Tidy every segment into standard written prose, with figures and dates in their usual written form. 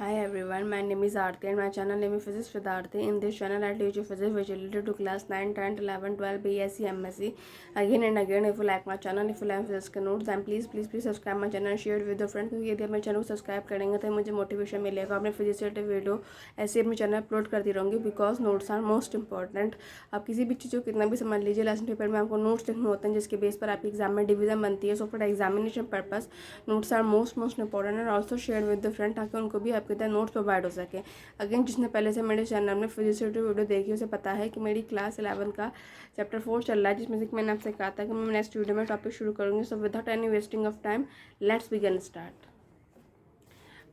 Hi everyone, my name is Aarti and my channel name is Physics with Aarti. In this channel, I teach you physics which is related to class 9, 10, 11, 12, BSc, MSc. Again and again, if you like my channel, if you like physics के notes, then please subscribe my channel and share it with your friends. क्योंकि यदि आप मेरे channel को subscribe करेंगे तो मुझे motivation मिलेगा अपने फिजिक्स रिलेटेड वीडियो ऐसे अपने चैनल अपलोड करती रहूँगी because notes are most important. आप किसी भी चीज़ को कितना भी समझ लीजिए, लेसन पेपर में आपको नोट्स लिखने होते हैं जिसके बेस पर आपकी एग्जाम में डिवीजन बनती है. So for examination purpose notes are most important and also share with the friend ताकि उनको भी आपके तरह नोट्स प्रोवाइड हो सके. अगेन जिसने पहले से मेरे चैनल में फिजिक्स रिलेटेड वीडियो देखी उसे पता है कि मेरी क्लास 11 का चैप्टर 4 चल रहा है, जिसमें से मैंने आपसे कहा था कि मैं नेक्स्ट वीडियो में टॉपिक शुरू करूँगी. So without any wasting of time let's begin start.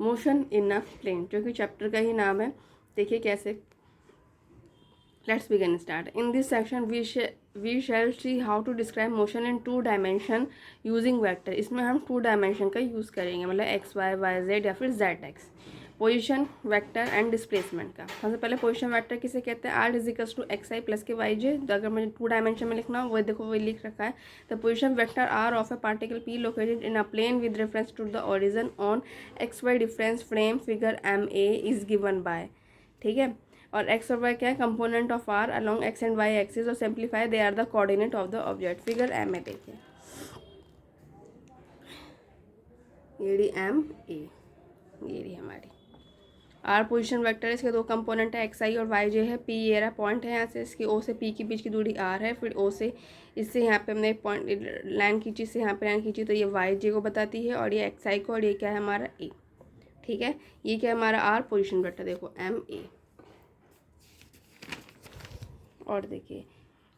Motion in a plane, जो कि चैप्टर का ही नाम है. देखिए कैसे. Let's begin start. In this section we shall see how to describe motion in 2 dimension using vector. इसमें हम 2 dimension का यूज़ करेंगे, मतलब x y y z या फिर z x. Position vector and displacement का. सबसे पहले पोजिशन वेक्टर किसे कहते हैं? r is equals to X I plus के वाई जे. तो अगर मुझे 2 डायमेंशन में लिखना हो वो देखो वही लिख रखा है. The position vector r of a particle p located in a plane with reference to the origin on X Y difference frame figure MA is given by. ठीक है. और एक्स और वाई क्या है? Component of R along X and Y axis. और simplify they are the coordinate of the object. Figure M A देखिए, ये D M A, ये डी हमारी आर पोजीशन वेक्टर है. इसके 2 कंपोनेंट है, एक्स आई और वाई जे है. पी ये रहा पॉइंट है, यहाँ से इसकी ओ से पी के बीच की दूरी आर है. फिर ओ से इससे यहाँ पे हमने पॉइंट लाइन खींची, से यहाँ पे लाइन खींची, तो ये वाई जे को बताती है और ये एक्स आई को, और ये क्या है हमारा ए. ठीक है. ये क्या है हमारा आर पोजीशन वेक्टर, देखो एम ए. और देखिए,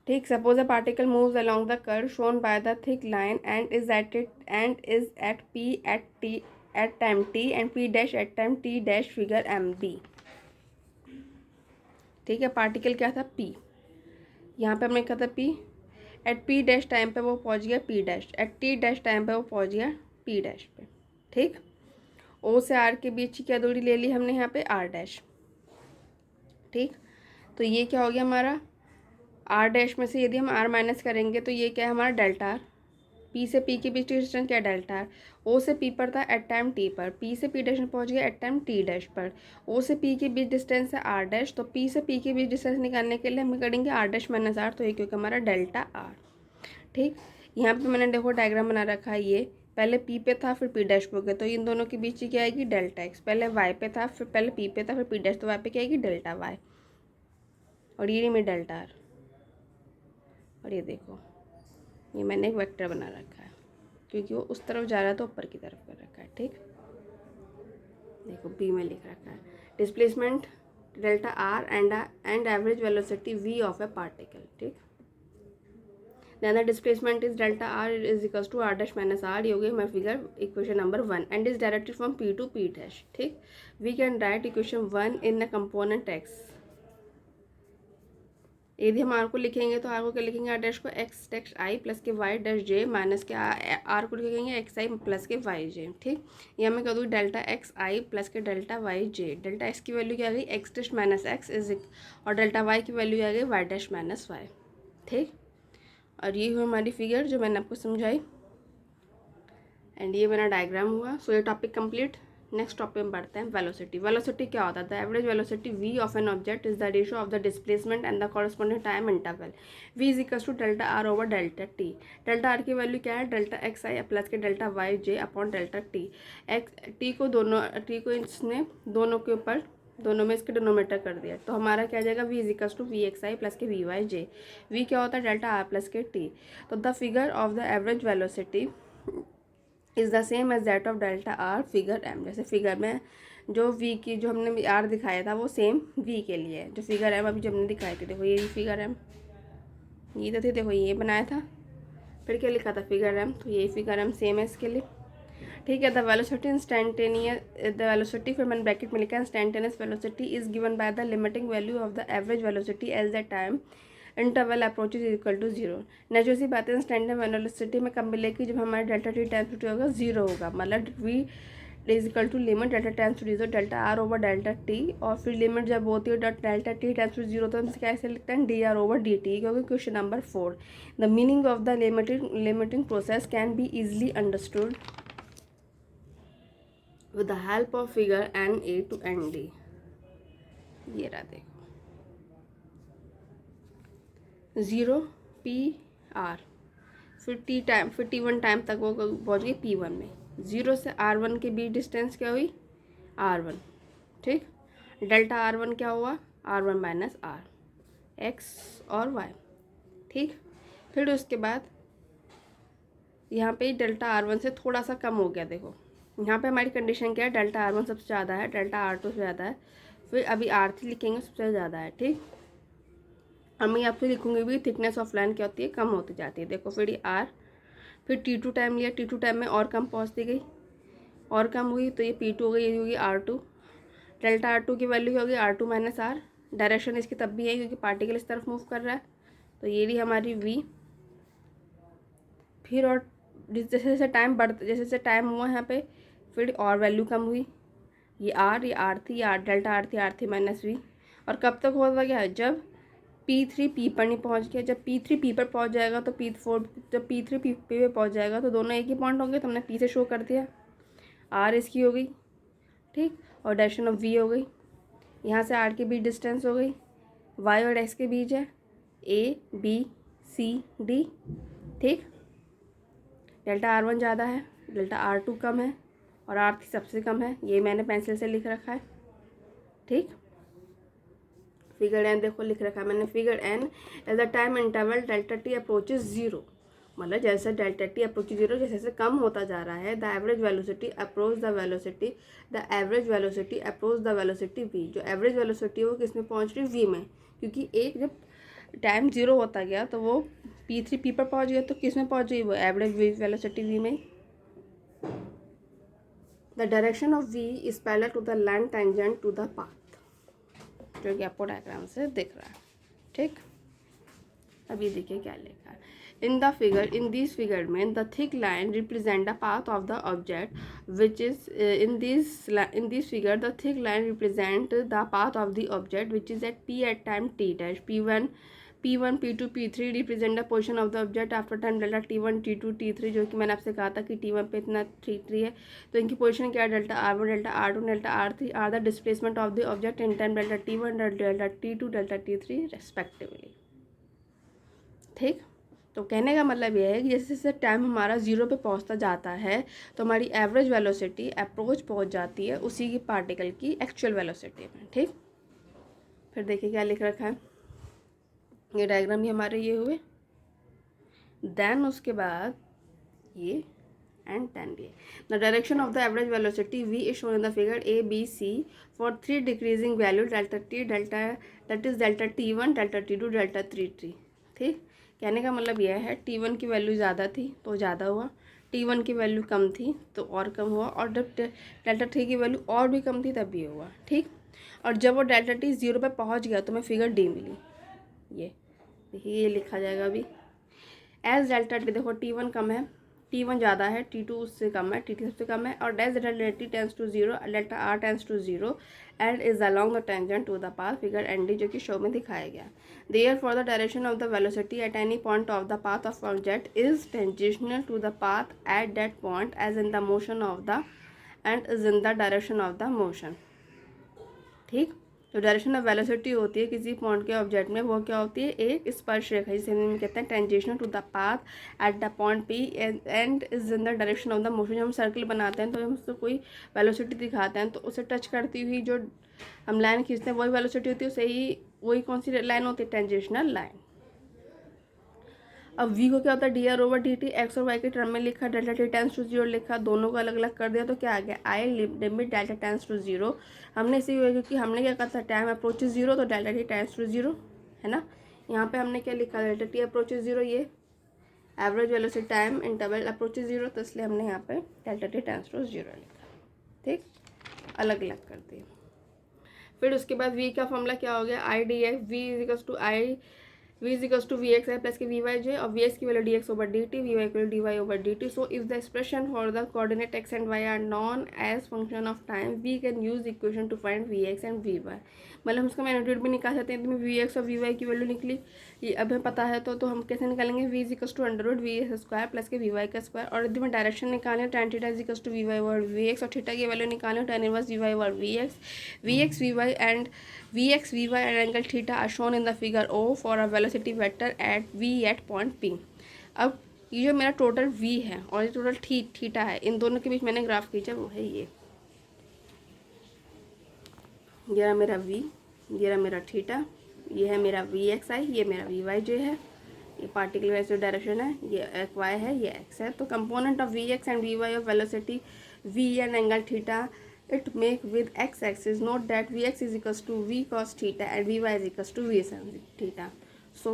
ठीक. Suppose a particle moves along the curve shown by the thick line and is at P at time T and P dash at time T dash. Figure M B. ठीक है. Particle क्या था? P. यहाँ पे हमने कहा था P. At P dash time पे वो पहुँच गया P dash. At T dash time पे वो पहुँच गया पी डैश पे. ठीक. ओ से आर के बीच की क्या दूरी ले ली हमने यहाँ पे? R dash. ठीक. तो ये क्या हो गया हमारा? आर डैश में से यदि हम आर माइनस करेंगे तो ये क्या है हमारा? Delta R. पी से पी के बीच डिस्टेंस क्या? Delta R. ओ से पी पर था एट टाइम टी पर. पी से पी डैश में पहुंच गया एट टाइम टी डैश पर. ओ से पी के बीच डिस्टेंस है आर डैश. तो पी से पी के बीच डिस्टेंस निकालने के लिए हम करेंगे आर डैश माइनस आर. तो ये क्योंकि हमारा डेल्टा आर. ठीक. यहाँ पे मैंने देखो डायग्राम बना रखा है. ये पहले पी पे था फिर पी डैश पे हो गया, तो इन दोनों के बीच की क्या आएगी? Delta x. पहले वाई पे था, फिर पहले पी पे था फिर पी डैश, तो वाई पे क्या आएगी? Delta Y. और ये में डेल्टा आर. और ये देखो, ये मैंने एक वेक्टर बना रखा है क्योंकि वो उस तरफ जा रहा है तो ऊपर की तरफ कर रखा है. ठीक. देखो बी में लिख रखा है displacement delta R and average velocity V of a particle. ठीक. Then the displacement is delta R is equals to R dash minus R. ये हो गई हमारी figure equation number 1 and is directed from P to P dash. ठीक. We can write equation 1 in the component X. यदि हम are को लिखेंगे तो आर को क्या लिखेंगे? आर डैश को एक्स डैश आई प्लस के वाई डैश जे माइनस के आर को लिखेंगे एक्स आई प्लस के वाई जे. ठीक. ये मैं कह दूँ डेल्टा एक्स आई प्लस के डेल्टा वाई जे. डेल्टा एक्स की वैल्यू क्या आ गई? X dash minus x is और डेल्टा वाई की वैल्यू आ गई वाई डैश माइनस वाई. ठीक. और ये हुई हमारी फिगर जो मैंने आपको समझाई एंड ये मेरा डायग्राम हुआ. सो ये टॉपिक कंप्लीट. नेक्स्ट टॉपिक में बढ़ते हैं वेलोसिटी. वेलोसिटी क्या होता है? The average velocity v of an object is the ratio of the displacement and the corresponding time interval. v is equal to delta R over delta T. Delta R की value क्या है? Delta X I plus के delta Y J upon delta T. X T को इसने दोनों के ऊपर दोनों में इसके डिनोमीटर कर दिया, तो हमारा क्या आ जाएगा? v is equal to V X I plus के वी वाई जे. वी क्या होता है? डेल्टा आर प्लस के टी. तो the figure of the average velocity is the same as that of delta R figure M. जैसे figure में जो we की जो हमने आर दिखाया था वो सेम वी के लिए है. जो फिगर एम अभी जो हमने दिखाई थी, देखो ये फिगर एम, ये तो थी, देखो ये बनाया था, फिर क्या लिखा था? Figure M. तो ये फिगर एम सेम है इसके लिए. ठीक है. The velocity instantaneous, the velocity फिर मैंने ब्रैकेट में लिखा instantaneous velocity is given by the limiting value of the average velocity as the time interval approach is equal to zero. Natural सी बात है, इंस्टेंटेनियस वेलोसिटी में कब मिलेगी? जब हमारा डेल्टा टी टाइम्स टू होगा जीरो होगा, मतलब V is equal to limit delta times to zero delta R over delta T. और फिर लिमिट जब होती है delta T times to zero तो हम कैसे लिखते हैं? D R over D T. क्योंकि question number 4 the meaning of the limiting process can be easily understood with the help of figure N A to N D. ये रहा देखो 0 P R, फिर T1 टाइम तक वो पहुँच गई P1 में। 0 से R1 के बीच डिस्टेंस क्या हुई R1, ठीक। डेल्टा R1 क्या हुआ R1 माइनस R, X और Y, ठीक। फिर उसके बाद यहाँ पे डेल्टा R1 से थोड़ा सा कम हो गया। देखो यहाँ पे हमारी कंडीशन क्या है, डेल्टा R1 सबसे ज़्यादा है, डेल्टा R2 से ज़्यादा है, फिर अभी R3 लिखेंगे सबसे ज़्यादा है, ठीक। अब मैं आपसे लिखूँगी भी थिकनेस ऑफ लाइन क्या होती है, कम होती जाती है। देखो फिर ये R, फिर T2 टाइम लिया, T2 टाइम में और कम पहुँचती गई, और कम हुई तो ये P2 हो गई, ये होगी R2। डेल्टा R2 की वैल्यू क्या होगी R2 माइनस R। डायरेक्शन इसकी तब भी है क्योंकि पार्टिकल इस तरफ मूव कर रहा है, तो ये रही हमारी V। फिर और जैसे जैसे टाइम बढ़ता, जैसे जैसे टाइम हुआ यहाँ पे फिर और वैल्यू कम हुई, ये R, ये R3, ये डेल्टा R3 माइनस V। और कब तक होगा क्या, जब P3 P पर नहीं पहुँच गया। जब P3 P पर पहुँच जाएगा तो जब P3 P पे पहुँच जाएगा तो दोनों एक ही पॉइंट होंगे, तो हमने P से शो कर दिया। R इसकी हो गई, ठीक, और डायरेक्शन ऑफ V हो गई। यहाँ से R के बीच डिस्टेंस हो गई, Y और X के बीच है A B C D, ठीक। डेल्टा R1 ज़्यादा है, डेल्टा R2 कम है और R3 सबसे कम है, ये मैंने पेंसिल से लिख रखा है, ठीक। फिगर एन देखो लिख रखा है मैंने, figure N as the time interval delta T approaches 0, मतलब जैसे डेल्टा टी अप्रोच 0 जैसे जैसे कम होता जा रहा है, the average velocity approach the velocity, the average velocity approach the velocity V. जो एवरेज वेलोसिटी है वो किस में पहुँच रही है, वी में, क्योंकि एक जब टाइम 0 होता गया तो वो P3 P पर पहुँच गया, तो किस में पहुँच गई, वो एवरेज वेलोसिटी वी में। The direction of V is parallel to the line tangent to the path, जो कि आपको डायग्राम से दिख रहा है, ठीक। अभी देखिए क्या लिखा है, in the figure, in this figure में the thick line represent the path of the object which is in this figure the thick line represent the path of the object which is at P at time T dash. P1 P2 P3 represent the position of the object after time delta T1 T2 T3, जो कि मैंने आपसे कहा था कि T1 पे इतना T3 है, तो इनकी पोजीशन क्या है, delta R1 delta R2 delta R3 are the displacement of the object in time delta T1 delta T2 delta T3 respectively, ठीक। तो कहने का मतलब यह है कि जैसे जैसे टाइम हमारा 0 पे पहुंचता जाता है तो हमारी एवरेज वेलोसिटी अप्रोच पहुंच जाती है उसी की पार्टिकल की एक्चुअल वेलोसिटी में, ठीक। फिर देखिए क्या लिख रखा है, ये डायग्राम भी हमारे ये हुए, देन उसके बाद ये एंड देन ये। The direction of the average velocity V is shown in the figure A B C for 3 decreasing value delta T delta that is delta T1 delta T2 delta T3, ठीक। कहने का मतलब यह है T1 की value ज़्यादा थी तो ज़्यादा हुआ, T1 की वैल्यू कम थी तो और कम हुआ, और जब डेल्टा T की वैल्यू और भी कम थी तब भी हुआ, ठीक। और जब वो डेल्टा T 0 पे पहुंच गया तो हमें फिगर D मिली। ये देखिए ये लिखा जाएगा अभी, एज डेल्टा T, देखो T1 कम है, T1 ज़्यादा है, T2 उससे कम है, T3 सबसे कम है, और days delta T tends to 0 delta R tends to 0 and is along the tangent to the path, figure and D, जो कि शो में दिखाया गया। Therefore the direction of the velocity at any point of the path of object is tangential to the path at that point as in the motion of the and is in the direction of the motion, ठीक। जो direction of velocity होती है किसी point के object में वो क्या होती है, एक स्पर्श रेखा, जिसे हम कहते हैं tangential to the path at the point P and is in the direction of the motion. जब हम सर्कल बनाते हैं तो हम उसको कोई वेलोसिटी दिखाते हैं तो उसे टच करती हुई जो हम लाइन खींचते हैं वही वेलोसिटी होती है, उसे ही वही कौन सी लाइन होती है, टेंजेशनल लाइन। अब V को क्या होता है, dr ओवर dt, x और y के टर्म में लिखा, डेल्टा T टेंस टू 0 लिखा, दोनों को अलग अलग कर दिया तो क्या आ गया, I limit delta tends to 0। हमने इसी हुआ क्योंकि हमने क्या कहा था, टाइम अप्रोचेज 0 तो डेल्टा T टेंस टू 0 है ना। यहाँ पे हमने क्या लिखा, डेल्टा T अप्रोचेज 0, ये average velocity time interval approaches 0, तो इसलिए हमने यहाँ पे डेल्टा T टेंस टू 0 लिखा, ठीक, अलग अलग कर दिए। फिर उसके बाद V का फॉर्मूला क्या हो गया, I dx, V is equals to I v is equals to V X I plus के वी वाई जे और वी एक्स की value D X over D T, V Y equal D Y over D T. So if the expression for the coordinate X and Y are known as function of time we can use equation to find V X and V Y. मतलब हम उसका magnitude भी निकाल सकते हैं. तो we X और we Y की वैल्यू निकली, ये अब हमें पता है तो हम कैसे निकालेंगे. V is equals to under root V X square plus के वी वाई का स्क्वायर. और यदि मैं डायरेक्शन निकालें tan theta is equals to V Y over V X और थीटा की वैल्यू निकालें tan inverse V Y over V X V Y and Vx, Vy and angle theta are shown in the figure O for a velocity vector at V at point P. अब ये जो मेरा total V है और ये total theta है, इन दोनों के बीच मैंने ग्राफ खींचा, वो है ये रहा मेरा V, ये रहा मेरा थीटा, ये है मेरा Vxi, ये मेरा Vyj है, ये पार्टिकल वाइज जो डायरेक्शन है, ये y है, ये x है. तो component of Vx and Vy of velocity V and angle theta it make with x axis. Note that vx is equals to v cos theta and vy is equals to v sin theta. So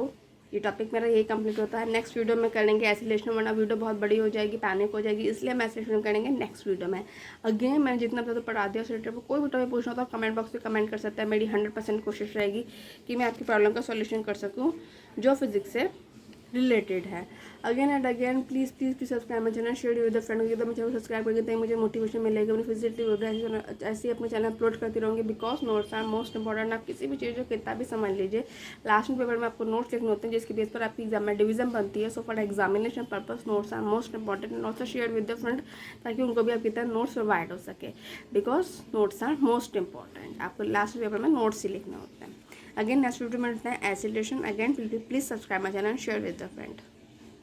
ये topic मेरा यही complete होता है. Next video में करेंगे acylation, वरना video बहुत बड़ी हो जाएगी, पैनिक हो जाएगी, इसलिए हम एसिलेशन करेंगे नेक्स्ट वीडियो में. अगेन मैंने जितना तो पढ़ा दिया उस रिलेटेड कोई भी टॉपिक पूछना हो तो कमेंट बॉक्स में कमेंट कर सकता है. मेरी 100% कोशिश रहेगी कि मैं आपकी प्रॉब्लम का सॉल्यूशन कर सकूँ जो फिजिक्स से रिलेटेड है. Again and again please subscribe my channel, share with the friend. अगर मैं चैनल सब्सक्राइब करेंगे तो मुझे मोटिवेशन मिलेगा. अपनी फिजिकली वीडियो ऐसे ही अपने चैनल अपलोड करती रहूँगी because notes are most important. आप किसी भी चीज़ को कितना भी समझ लीजिए, लास्ट में पेपर में आपको नोट्स लिखने होते हैं जिसके बेस पर आपकी एग्जाम में डिवीजन बनती है. So for examination purpose notes are most important. And also share with the friend ताकि उनको भी आपकी तरह नोट्स प्रोवाइड हो सके because notes are most important. आपको लास्ट पेपर में नोट्स ही लिखने होते हैं. अगेन नेक्स्ट वीडियो में मिलते हैं acceleration. Again please subscribe my channel, share with the friend.